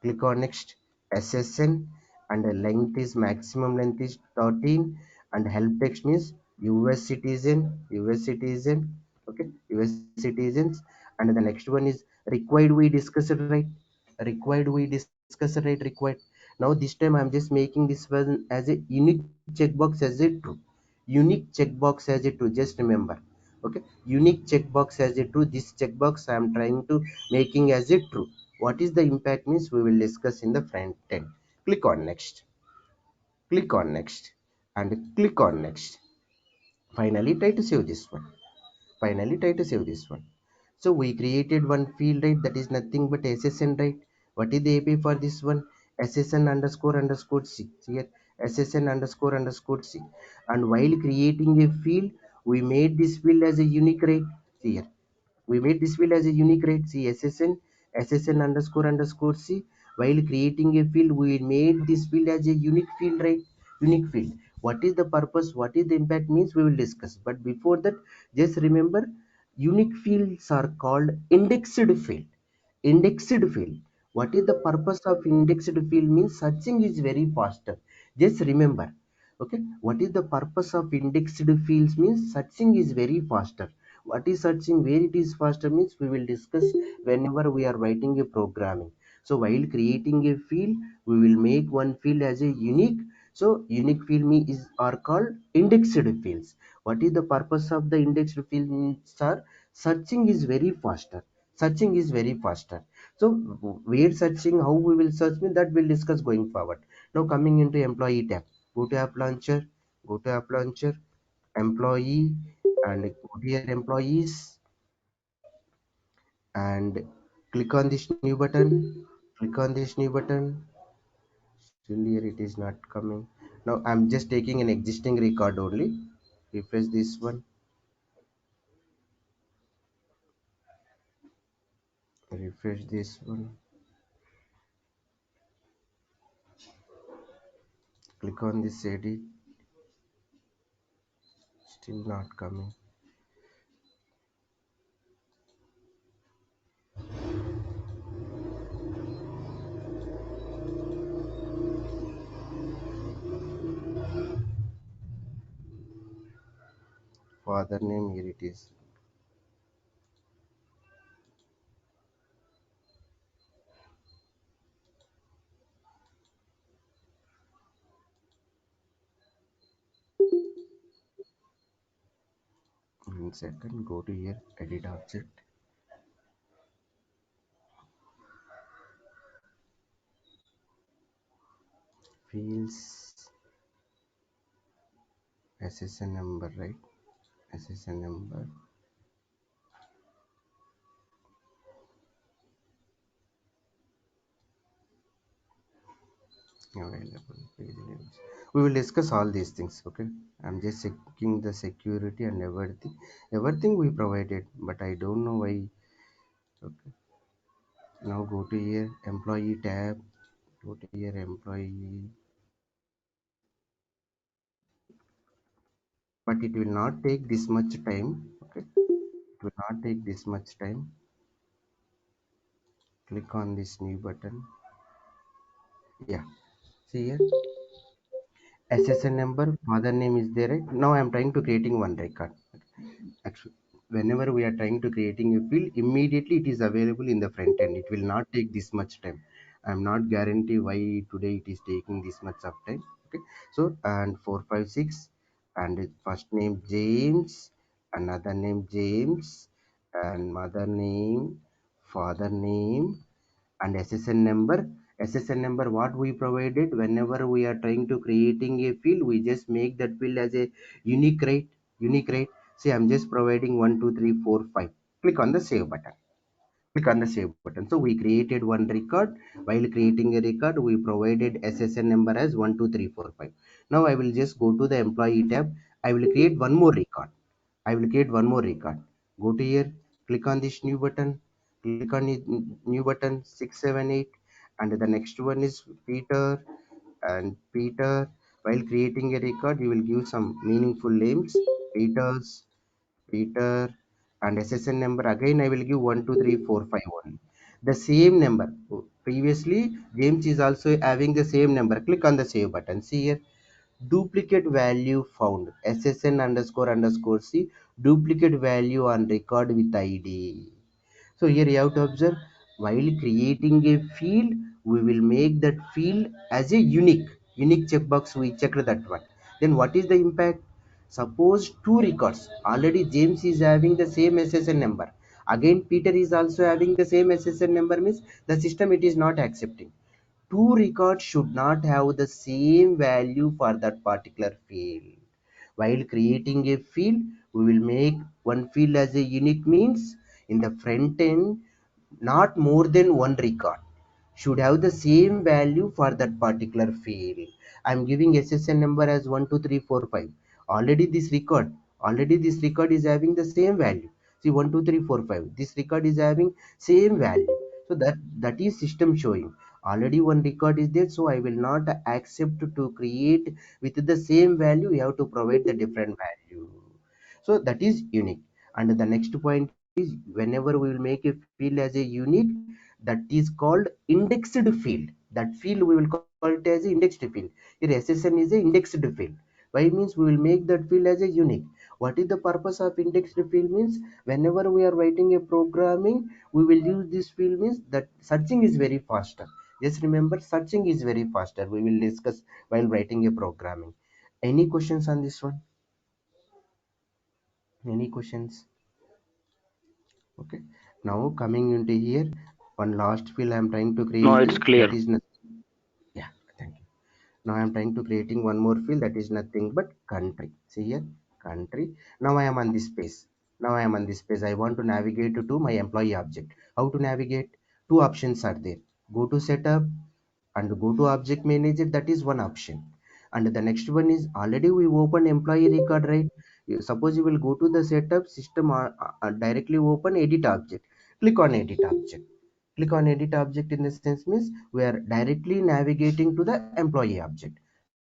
click on next. ssn, and the length is maximum length is 13, and help text means us citizen, us citizen. Okay, us citizens. And the next one is required, we discussed, right? Required, we discussed, right? Required. Now this time I'm just making this one as a unique checkbox as a true. Unique checkbox as a true, just remember. Okay, unique checkbox as a true. This checkbox I am trying to making as a true. What is the impact means we will discuss in the front end. Click on next, click on next, and click on next. Finally try to save this one. Finally try to save this one. So we created one field, right? That is nothing but ssn, right? What is the API for this one? ssn underscore underscore c. See here, ssn underscore underscore c. And while creating a field, we made this field as a unique, right? See here, we made this field as a unique, right? See ssn underscore underscore c. While creating a field, we made this field as a unique field, right? Unique field. What is the purpose, what is the impact means we will discuss, but before that, just remember, unique fields are called indexed field. Indexed field. What is the purpose of indexed field means searching is very faster. Just remember. Okay, what is the purpose of indexed fields means searching is very faster. What is searching, where it is faster means we will discuss whenever we are writing a programming. So while creating a field, we will make one field as a unique. So unique field is are called indexed fields. What is the purpose of the indexed field means are searching is very faster. Searching is very faster. So where searching, how we will search me, that we'll discuss going forward. Now coming into employee tab, go to app launcher, go to app launcher, employee, and go to your employees and click on this new button. Click on this new button. Still here it is not coming. Now I'm just taking an existing record only. Refresh this one. Refresh this one. Click on this edit. Still not coming. Father name, here it is. One second, go to here, edit object, fields, SSN number, right? SSN number, available page names. We will discuss all these things, okay? I'm just checking the security and everything. Everything we provided, but I don't know why. Okay, now go to here, employee tab, go to here, employee, but it will not take this much time, okay? It will not take this much time. Click on this new button. Yeah, see here, SSN number, father name is there, right? Now I'm trying to creating one record. Actually, whenever we are trying to creating a field, immediately it is available in the front end. It will not take this much time. I'm not guarantee why today it is taking this much of time. Okay, so and 456 and first name James, another name James, and mother name, father name, and SSN number. SSN number what we provided whenever we are trying to creating a field, we just make that field as a unique, right? Unique, right? See, I'm just providing 1 2 3 4 5. Click on the save button. Click on the save button. So we created one record. While creating a record, we provided SSN number as 1 2 3 4 5. Now I will just go to the employee tab. I will create one more record. I will create one more record. Go to here, click on this new button, click on it, new button 678, and the next one is Peter. And Peter, while creating a record, you will give some meaningful names. Peters, Peter, and SSN number. Again, I will give 1 2 3 4 5 1. The same number. Previously, James is also having the same number. Click on the save button. See here, duplicate value found, SSN underscore underscore C, duplicate value on record with ID. So here you have to observe, while creating a field, we will make that field as a unique checkbox. We checked that one. Then what is the impact? Suppose two records, already James is having the same SSN number, again Peter is also having the same SSN number, means the system it is not accepting. Two records should not have the same value for that particular field. While creating a field, we will make one field as a unique, means in the front end, not more than one record should have the same value for that particular field. I'm giving SSN number as 1 2 3 4 5. Already this record is having the same value. See, 1 2 3 4 5. This record is having same value. So that is system showing. Already one record is there, so I will not accept to create with the same value. You have to provide the different value. So that is unique. And the next point is, whenever we will make a field as a unique, that is called indexed field. That field we will call it as a indexed field. Here SSN is a indexed field. Why? Means we will make that field as a unique. What is the purpose of indexed field? Means whenever we are writing a programming, we will use this field, means that searching is very faster. Just remember, searching is very faster. We will discuss while writing a programming. Any questions on this one? Any questions? Okay, now coming into here, one last field I am trying to No, it's creating, clear. that is nothing. Yeah, thank you. Now I am trying to creating one more field, that is nothing but country. See here, country. Now I am on this page. I want to navigate to my employee object. How to navigate? Two options are there. Go to setup and go to object manager. That is one option. And the next one is, already we open employee record, right? Suppose you will go to the setup system, directly open edit object. Click on edit object. Click on edit object in the sense means we are directly navigating to the employee object.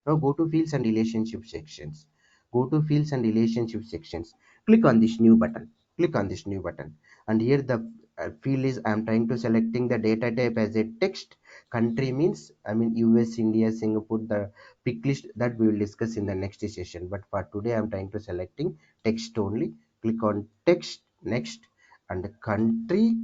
Now go to fields and relationship sections. Go to fields and relationship sections. Click on this new button. Click on this new button. And here the field is, I am trying to selecting the data type as a text. Country means, I mean US, India, Singapore, the pick list that we will discuss in the next session. But for today, I am trying to selecting text only. Click on text, next, and country,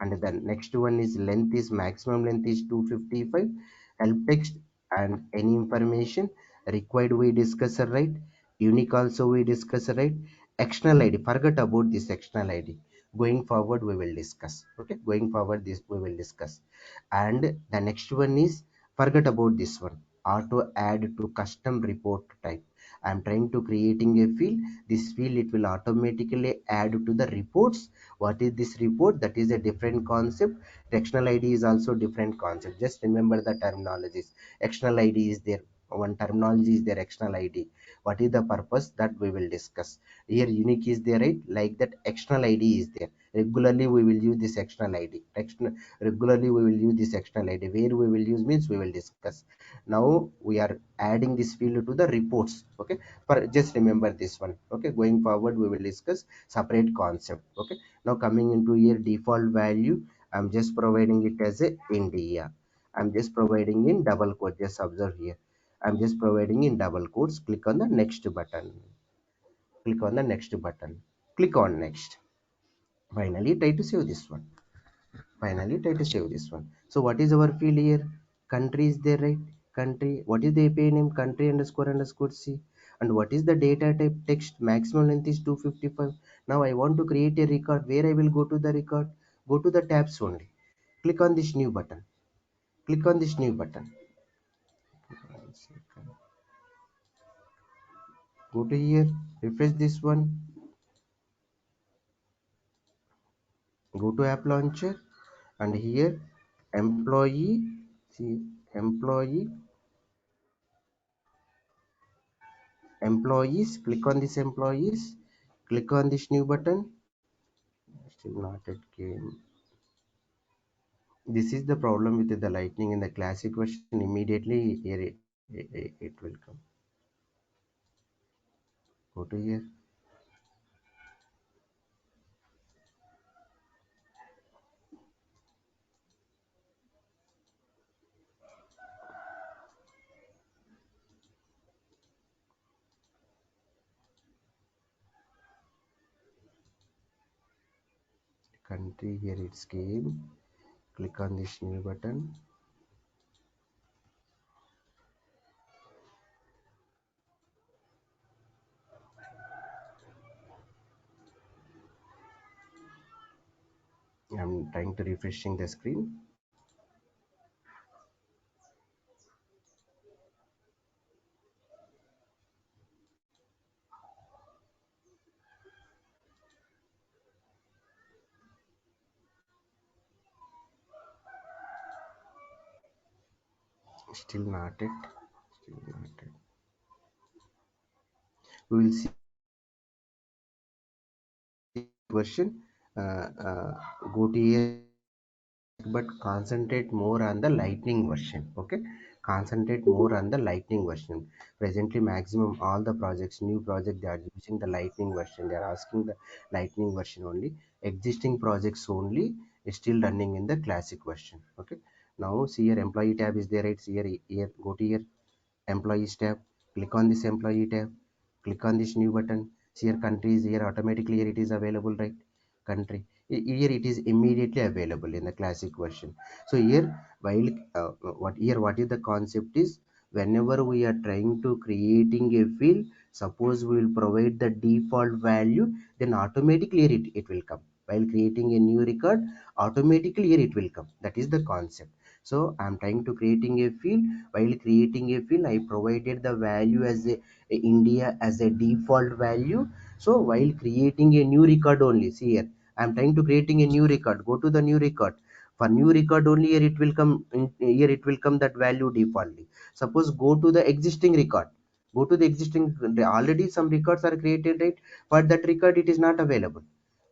and the next one is length is maximum length is 255. Help text and any information required we discuss, right? Unique also we discuss, right? External id, forget about this external id. Going forward we will discuss. Okay, going forward this we will discuss. And the next one is, forget about this one, auto add to custom report type. I am trying to creating a field. This field, it will automatically add to the reports. What is this report? That is a different concept. The external id is also different concept. Just remember the terminologies. External id is there, one terminology is there, external id. What is the purpose? That we will discuss. Here unique is there, right? Like that external id is there. Regularly we will use this external id. Regularly we will use this external id. Where we will use means we will discuss. Now we are adding this field to the reports. Okay, for just remember this one. Okay, going forward we will discuss separate concept. Okay, now coming into here, default value, I'm just providing it as a India. I'm just providing in double quote. Just observe here, I'm just providing in double quotes. Click on the next button. Click on the next button. Click on next. Finally try to save this one. Finally try to save this one. So what is our field here? Country is there, right? Country. What is the API name? Country underscore underscore C. And what is the data type? Text. Maximum length is 255. Now I want to create a record. Where I will go to the record? Go to the tabs only. Click on this new button. Click on this new button. Go to here. Refresh this one. Go to app launcher, and here employee, see, employees, click on this employees, click on this new button. Still not at game. This is the problem with the lightning in the classic version. Immediately here it will come. Go to here. Country, here it's came. Click on this new button. I'm trying to refreshing the screen. Still not it. Still not it. We will see version. Go to here, but concentrate more on the lightning version. Okay, concentrate more on the lightning version. Presently maximum all the projects, new project, they are using the lightning version. They are asking the lightning version only. Existing projects only is still running in the classic version. Okay, now see here, employee tab is there, right? See here, go to here, employees tab. Click on this employee tab. Click on this new button. See here, country is here, automatically here it is available, right? Country, here it is immediately available in the classic version. So here, while what is the concept is, whenever we are trying to creating a field, suppose we will provide the default value, then automatically here it will come. While creating a new record, automatically here it will come. That is the concept. So I'm trying to creating a field. While creating a field, I provided the value as a India as a default value. So while creating a new record only, see here, I'm trying to creating a new record. Go to the new record. For new record only, here it will come here it will come that value defaultly. Suppose go to the existing record. Go to the existing, already some records are created, right? For that record it is not available.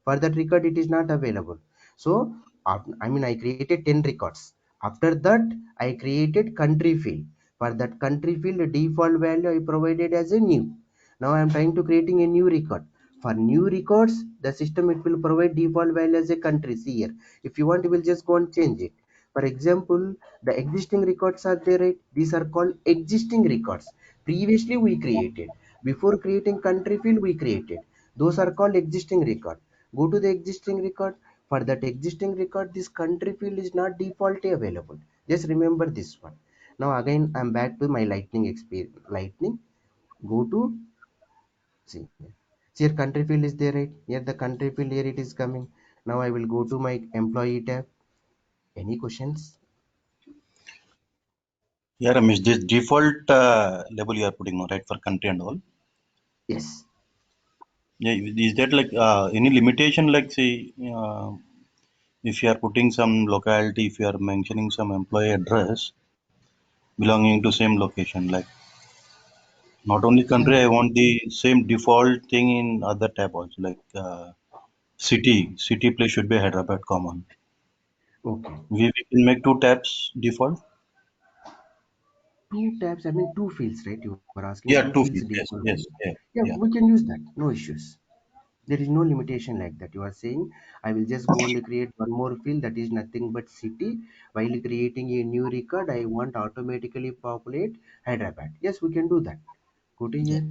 For that record it is not available. So I mean, I created 10 records. After that, I created country field. For that country field, the default value I provided as a new. Now I am trying to creating a new record. For new records, the system it will provide default value as a country. See here, if you want, you will just go and change it. For example, the existing records are there, right? These are called existing records. Previously we created, before creating country field we created, those are called existing record. Go to the existing record. For that existing record, this country field is not defaultly available. Just remember this one. Now again, I'm back to my lightning experience. Lightning, go to, see, here country field is there, right? Here the country field, here it is coming. Now I will go to my employee tab. Any questions? Yeah, Ramesh, this default label you are putting on, right, for country and all. Yes. Yeah, is that like any limitation? Like, say, if you are putting some locality, if you are mentioning some employee address belonging to same location, like not only country, I want the same default thing in other tab also, like city place should be Hyderabad common. Okay. We can make two tabs default. Two tabs, I mean two fields, right? You were asking Yeah, two two fields field. Yes, default yes, value. yeah, Yeah, yeah. we can use that. No issues. There is no limitation like that. You are saying I will just go and create one more field that is nothing but city. While creating a new record, I want automatically populate Hyderabad. Yes, we can do that. Go to Yeah. here,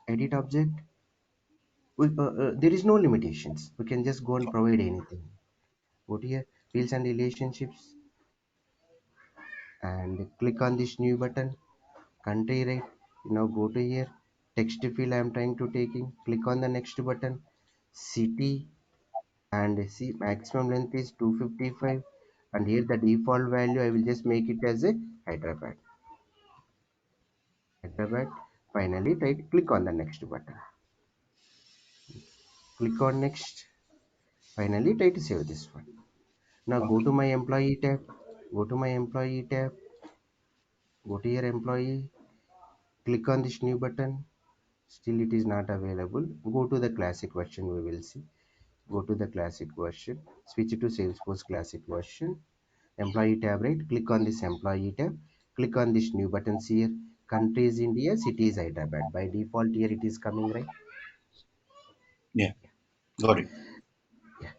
edit object. There is no limitations. We can just go and provide anything. Go to here, fields and relationships, and click on this new button. Country, right? Now go to here, text field I am trying to taking. Click on the next button. City, and see maximum length is 255, and here the default value I will just make it as a Hyderabad. Hyderabad. Finally, right click on the next button. Click on next. Finally, try to save this one. Now go to my employee tab. Go to my employee tab. Go to your employee. Click on this new button. Still it is not available. Go to the classic version. We will see. Go to the classic version. Switch to Salesforce classic version. Employee tab, right? Click on this employee tab. Click on this new buttons here. Country is India, city is Hyderabad. By default here it is coming, right? Yeah, got it. Yeah.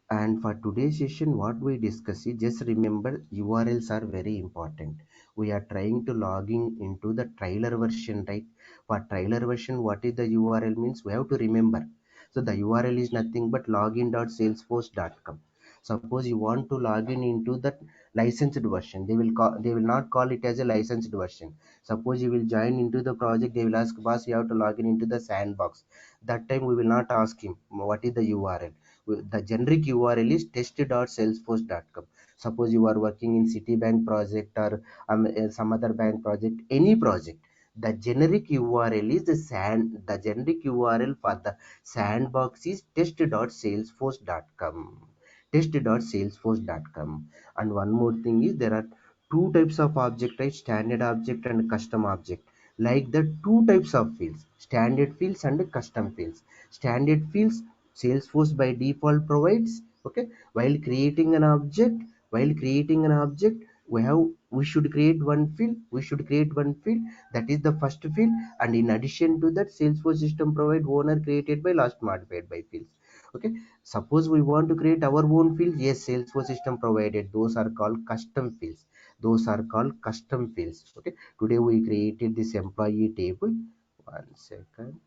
And for today's session, what we discuss is, just remember URLs are very important. We are trying to log in into the trailer version, right? For trailer version, what is the URL means? We have to remember. So the URL is nothing but login.salesforce.com. Suppose you want to log in into that licensed version, they will not call it as a licensed version. Suppose you will join into the project, they will ask, boss, you have to log in into the sandbox. That time we will not ask him what is the URL. The generic URL is test.salesforce.com. Suppose you are working in Citibank project or some other bank project, any project, the generic URL is the generic URL for the sandbox is test.salesforce.com. Test.salesforce.com. And one more thing is, there are two types of object, right? Standard object and custom object. Like the two types of fields, standard fields and custom fields. Standard fields, Salesforce by default provides. Okay, while creating an object, we should create one field. We should create one field, that is the first field, and in addition to that, Salesforce system provide owner created by last modified by fields. Okay, suppose we want to create our own fields. Yes, Salesforce system provided. Those are called custom fields. Those are called custom fields. Okay, today we created this employee table. One second.